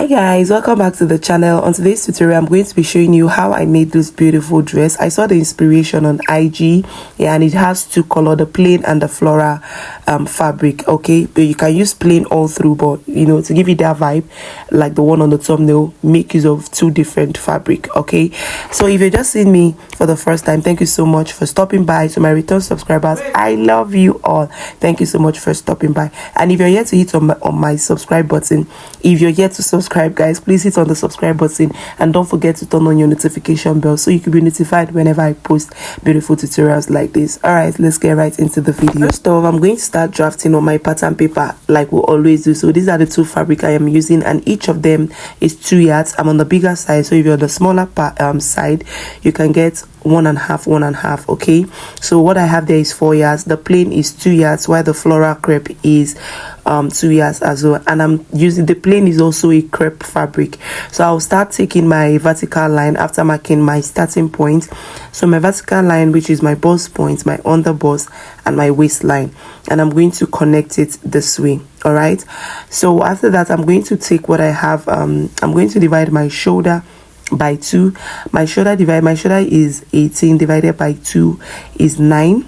Hi guys, welcome back to the channel. On today's tutorial I'm going to be showing you how I made this beautiful dress. I saw the inspiration on IG, yeah, and it has two color, the plain and the floral fabric. Okay, but you can use plain all through, but you know, to give you that vibe like the one on the thumbnail, make use of two different fabric. Okay, so if you're just seeing me for the first time, thank you so much for stopping by. To my return subscribers, I love you all. Thank you so much for stopping by. And if you're yet to hit on my subscribe button, if you're yet to subscribe, guys, please hit on the subscribe button and don't forget to turn on your notification bell so you can be notified whenever I post beautiful tutorials like this. All right, let's get right into the video. First off, I'm going to start drafting on my pattern paper like we always do. So these are the two fabric I am using, and each of them is 2 yards. I'm on the bigger side, so if you're on the smaller side, you can get 1.5 1.5. Okay, so what I have there is 4 yards. The plain is 2 yards, while the floral crepe is 2 yards as well, and I'm using the plain is also a crepe fabric. So I'll start taking my vertical line after marking my starting point. So my vertical line, which is my bust point, my under bust, and my waistline, and I'm going to connect it this way. All right, so after that I'm going to take what I have. I'm going to divide my shoulder by 2. My shoulder is 18 divided by 2 is 9.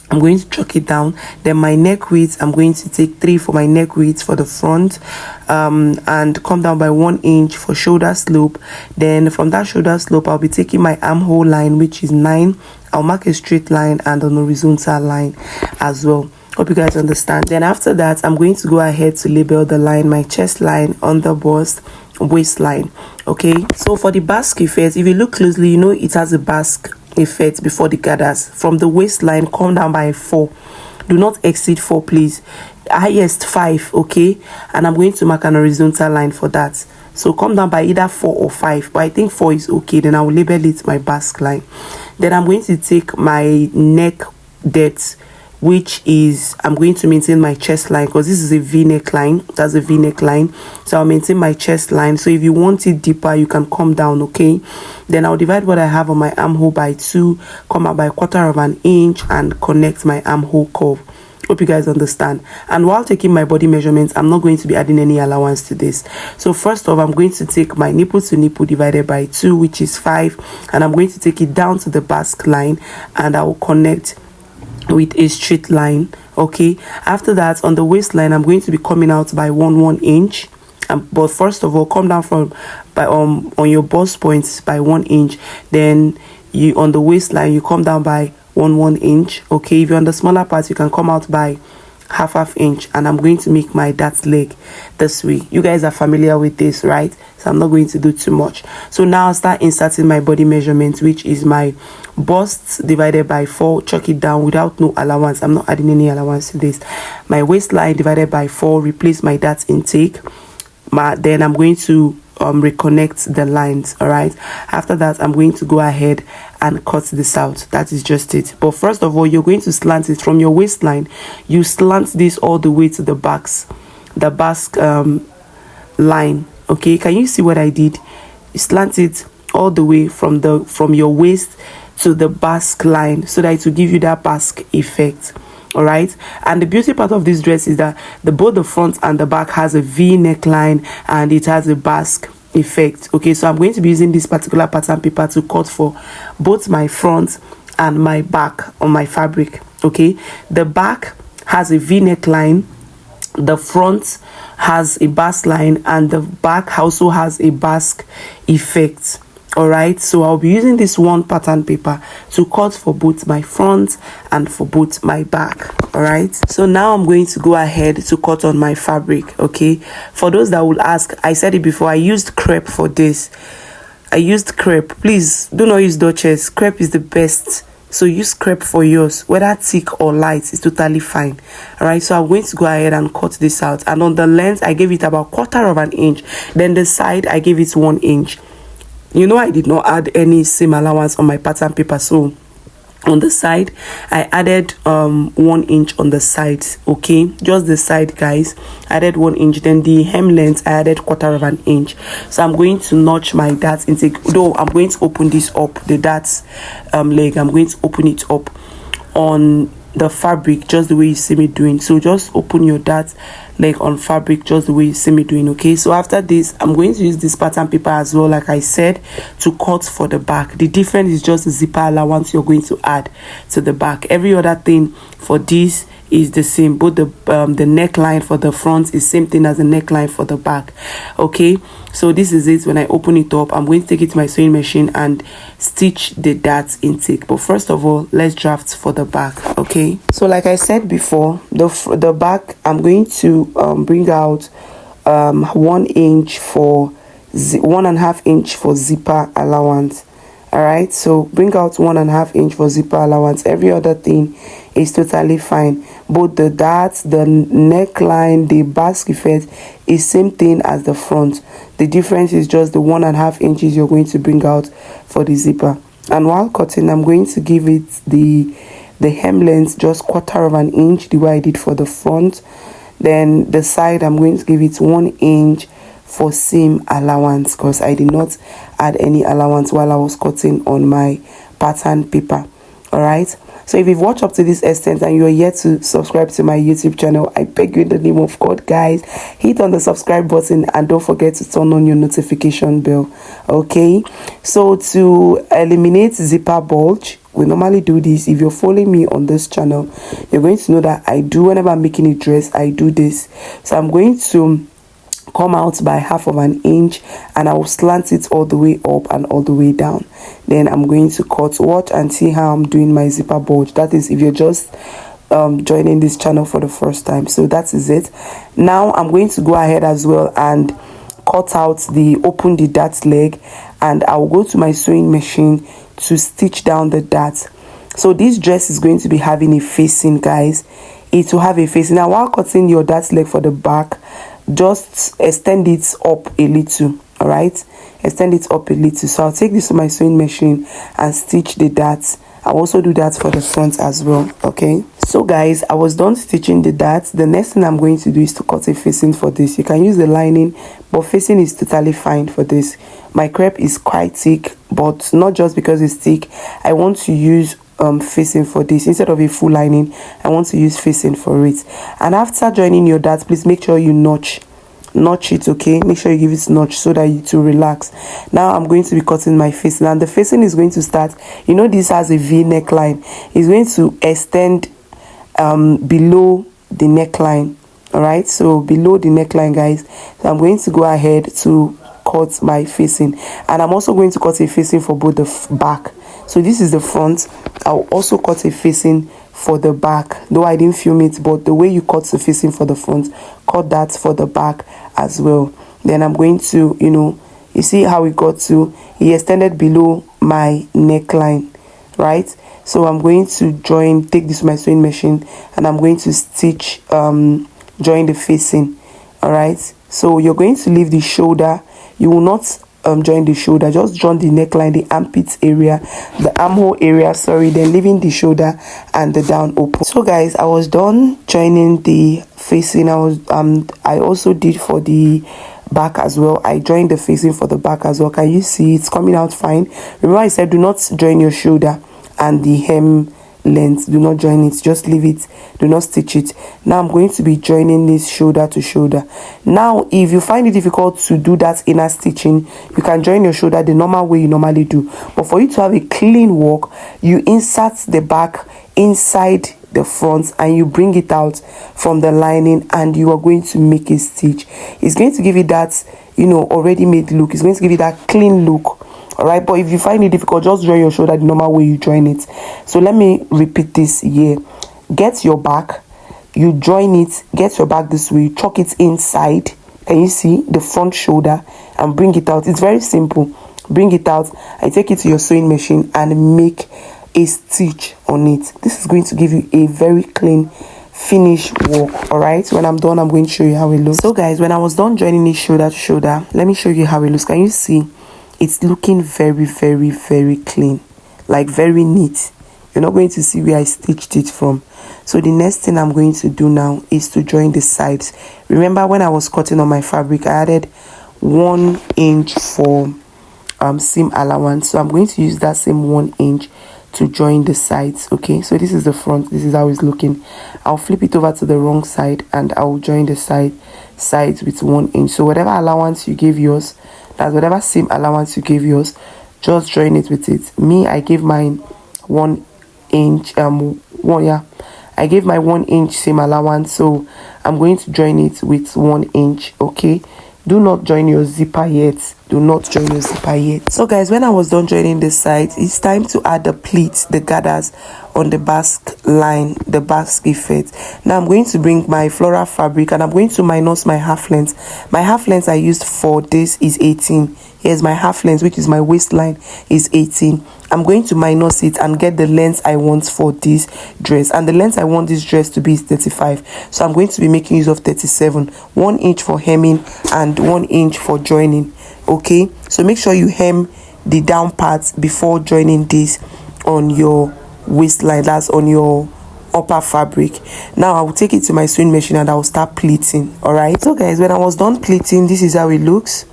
I'm going to chalk it down. Then my neck width, I'm going to take 3 for my neck width for the front, and come down by 1 inch for shoulder slope. Then from that shoulder slope, I'll be taking my armhole line, which is 9. I'll mark a straight line and an horizontal line as well. Hope you guys understand. Then after that, I'm going to go ahead to label the line, my chest line, under bust, waistline. Okay, so for the basque effect, if you look closely, you know it has a basque effect before the gathers. From the waistline, come down by 4. Do not exceed 4, please. Highest 5. Okay, and I'm going to mark an horizontal line for that. So come down by either 4 or 5, but I think 4 is okay. Then I will label it my basque line. Then I'm going to take my neck depth, which is, I'm going to maintain my chest line because this is a v-neck line. That's a v-neck line, so I'll maintain my chest line. So if you want it deeper, you can come down. Okay, then I'll divide what I have on my armhole by 2, come out by 1/4 inch, and connect my armhole curve. Hope you guys understand. And while taking my body measurements, I'm not going to be adding any allowance to this. So first off, I'm going to take my nipple to nipple divided by 2, which is 5, and I'm going to take it down to the basque line, and I will connect with a straight line. Okay, after that, on the waistline, I'm going to be coming out by 1 inch. But first of all, come down from on your bust points by 1 inch. Then you on the waistline, you come down by 1 inch. Okay, if you're on the smaller part, you can come out by half inch, and I'm going to make my dart leg this way. You guys are familiar with this, right? So I'm not going to do too much. So now I'll start inserting my body measurement, which is my bust divided by 4. Chalk it down without no allowance. I'm not adding any allowance to this. My waistline divided by 4. Replace my dart intake. Then I'm going to reconnect the lines. All right, after that I'm going to go ahead and cut this out. That is just it. But first of all, you're going to slant it from your waistline. You slant this all the way to the basque line. Okay, can you see what I did? You slant it all the way from your waist to the basque line, so that it will give you that basque effect. All right, and the beauty part of this dress is that both the front and the back has a v neckline, and it has a basque effect. Okay, so I'm going to be using this particular pattern paper to cut for both my front and my back on my fabric. Okay, the back has a v neckline, the front has a basque line, and the back also has a basque effect. All right, so I'll be using this one pattern paper to cut for both my front and for both my back. All right, so now I'm going to go ahead to cut on my fabric. Okay, for those that will ask, I said it before, I used crepe for this. I used crepe. Please do not use Duchess. Crepe is the best. So use crepe for yours, whether thick or light, it's totally fine. All right, so I'm going to go ahead and cut this out. And on the length, I gave it about 1/4 inch. Then the side, I gave it 1 inch. You know, I did not add any seam allowance on my pattern paper, so on the side I added 1 inch on the sides. Okay, just the side, guys, I added 1 inch. Then the hem length, I added 1/4 inch. So I'm going to notch my dart intake, though I'm going to open this up, the dart leg, I'm going to open it up on the fabric just the way you see me doing. So just open your dart like on fabric, just the way you see me doing. Okay, so after this, I'm going to use this pattern paper as well, like I said, to cut for the back. The difference is just the zipper allowance you're going to add to the back. Every other thing for this is the same. Both the neckline for the front is same thing as the neckline for the back. Okay, so this is it. When I open it up, I'm going to take it to my sewing machine and stitch the dart intake. But first of all, let's draft for the back. Okay, so like I said before, the back, I'm going to bring out 1 inch for 1.5 inch for zipper allowance. All right, so bring out 1.5 inch for zipper allowance. Every other thing is totally fine. Both the darts, the neckline, the basque effect is same thing as the front. The difference is just the 1.5 inches you're going to bring out for the zipper. And while cutting, I'm going to give it the hem length just 1/4 of an inch, the way I did for the front. Then the side, I'm going to give it 1 inch for seam allowance, because I did not add any allowance while I was cutting on my pattern paper. All right, so if you've watched up to this extent and you're yet to subscribe to my YouTube channel, I beg you in the name of God, guys, hit on the subscribe button and don't forget to turn on your notification bell. Okay, so to eliminate zipper bulge, we normally do this. If you're following me on this channel, you're going to know that I do, whenever I'm making a dress, I do this. So I'm going to come out by 1/2 of an inch and I will slant it all the way up and all the way down. Then I'm going to cut. Watch and see how I'm doing my zipper bulge. That is if you're just joining this channel for the first time. So that is it. Now I'm going to go ahead as well and cut out open the dart leg, and I will go to my sewing machine to stitch down the dart. So this dress is going to be having a facing, guys. It will have a facing. Now while cutting your dart leg for the back, just extend it up a little. All right, extend it up a little. So I'll take this to my sewing machine and stitch the darts. I'll also do that for the front as well. Okay, so guys, I was done stitching the darts. The next thing I'm going to do is to cut a facing for this. You can use the lining, but facing is totally fine for this. My crepe is quite thick, but not just because it's thick. I want to use facing for this. Instead of a full lining, I want to use facing for it. And after joining your darts, please make sure you notch it. Okay, make sure you give it a notch so that it will relax. Now I'm going to be cutting my facing, and the facing is going to start, you know, this has a V neckline. It's going to extend below the neckline. All right, so below the neckline, guys. So I'm going to go ahead to cut my facing, and I'm also going to cut a facing for both the back. So this is the front. I'll also cut a facing for the back, though I didn't film it, but the way you cut the facing for the front, cut that for the back as well. Then I'm going to, you see how we got to, he extended below my neckline, right? So I'm going to take this to my sewing machine, and I'm going to stitch, join the facing. All right, so you're going to leave the shoulder. You will not join the shoulder, just join the neckline, the armpit area, the armhole area, sorry, then leaving the shoulder and the down open. So guys, I was done joining the facing. I also did for the back as well. I joined the facing for the back as well. Can you see it's coming out fine? Remember I said do not join your shoulder and the hem length, do not join it, just leave it, do not stitch it. Now I'm going to be joining this shoulder to shoulder. Now if you find it difficult to do that inner stitching, you can join your shoulder the normal way you normally do, but for you to have a clean work, you insert the back inside the front and you bring it out from the lining, and you are going to make a stitch. It's going to give you that already made look. It's going to give you that clean look. All right, but if you find it difficult, just join your shoulder the normal way you join it. So let me repeat this here. Get your back, you join it, get your back this way, you chuck it inside, and you see the front shoulder and bring it out. It's very simple. Bring it out and take it to your sewing machine and make a stitch on it. This is going to give you a very clean finish work. All right, when I'm done, I'm going to show you how it looks. So guys, when I was done joining it shoulder to shoulder, let me show you how it looks. Can you see? It's looking very, very, very clean, like very neat. You're not going to see where I stitched it from. So the next thing I'm going to do now is to join the sides. Remember when I was cutting on my fabric, I added 1 inch for seam allowance. So I'm going to use that same 1 inch to join the sides. Okay, so this is the front, this is how it's looking. I'll flip it over to the wrong side and I'll join the sides with 1 inch. So whatever allowance you gave yours, that's whatever seam allowance you gave yours, just join it with it. Me, I gave mine 1 inch. I gave my 1 inch seam allowance, so I'm going to join it with 1 inch. Okay, do not join your zipper yet. Do not join your zipper yet. So guys, when I was done joining the sides, it's time to add the pleats, the gathers on the basque line, the basque effect. Now I'm going to bring my floral fabric and I'm going to minus my half length. My half length I used for this is 18. Here's my half length, which is my waistline, is 18. I'm going to minus it and get the length I want for this dress, and the length I want this dress to be is 35. So I'm going to be making use of 37, 1 inch for hemming and 1 inch for joining. Okay, so make sure you hem the down part before joining this on your waistline, that's on your upper fabric. Now I will take it to my sewing machine and I will start pleating. All right, so guys, when I was done pleating, this is how it looks.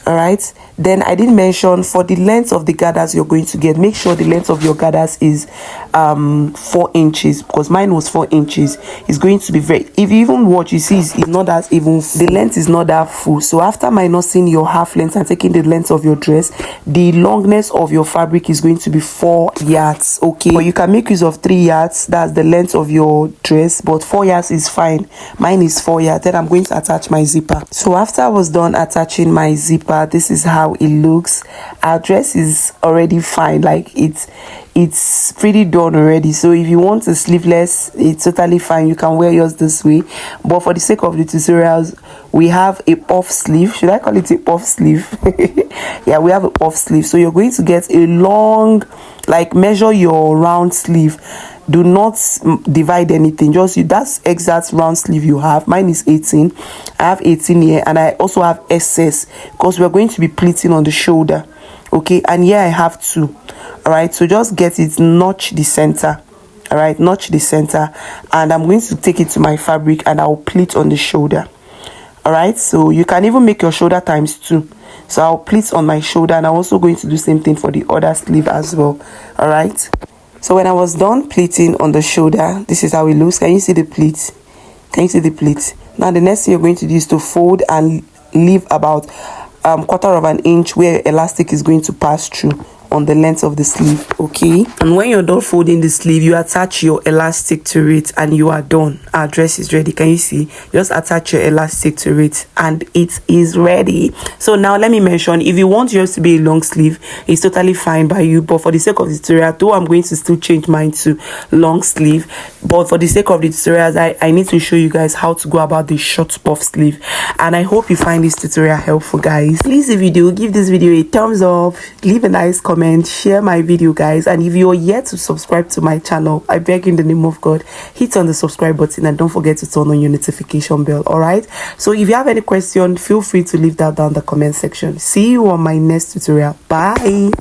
All right, then I did mention for the length of the gathers you're going to get, make sure the length of your gathers is 4 inches, because mine was 4 inches. It's going to be very, if you even watch, you see it's not that even, the length is not that full. So after minusing your half length and taking the length of your dress, the longness of your fabric is going to be 4 yards. Okay, but you can make use of 3 yards, that's the length of your dress, but 4 yards is fine. Mine is 4 yards. Then I'm going to attach my zipper. So after I was done attaching my zipper, this is how it looks. Our dress is already fine, like it's pretty done already. So if you want a sleeveless, it's totally fine, you can wear yours this way. But for the sake of the tutorials, we have a puff sleeve. Should I call it a puff sleeve? Yeah, we have a puff sleeve. So you're going to get a long, like, measure your round sleeve. Do not divide anything, just that's exact round sleeve you have. Mine is 18. I have 18 here, and I also have excess because we're going to be pleating on the shoulder. Okay, and here I have 2. All right, so just get it, notch the center. All right, notch the center, and I'm going to take it to my fabric and I'll pleat on the shoulder. All right, so you can even make your shoulder ×2. So I'll pleat on my shoulder, and I'm also going to do the same thing for the other sleeve as well. All right, so when I was done pleating on the shoulder, this is how it looks. Can you see the pleat? Can you see the pleat? Now the next thing you're going to do is to fold and leave about 1/4 of an inch where elastic is going to pass through on the length of the sleeve. Okay, and when you're done folding the sleeve, you attach your elastic to it and you are done. Our dress is ready. Can you see? Just attach your elastic to it and it is ready. So now let me mention, if you want yours to be a long sleeve, it's totally fine by you, but for the sake of the tutorial, though, I'm going to still change mine to long sleeve, but for the sake of the tutorials, I need to show you guys how to go about the short puff sleeve. And I hope you find this tutorial helpful, guys. Please, if you do, give this video a thumbs up, leave a nice comment, share my video, guys, and if you're yet to subscribe to my channel, I beg in the name of God, hit on the subscribe button and don't forget to turn on your notification bell. All right, so if you have any question, feel free to leave that down in the comment section. See you on my next tutorial. Bye.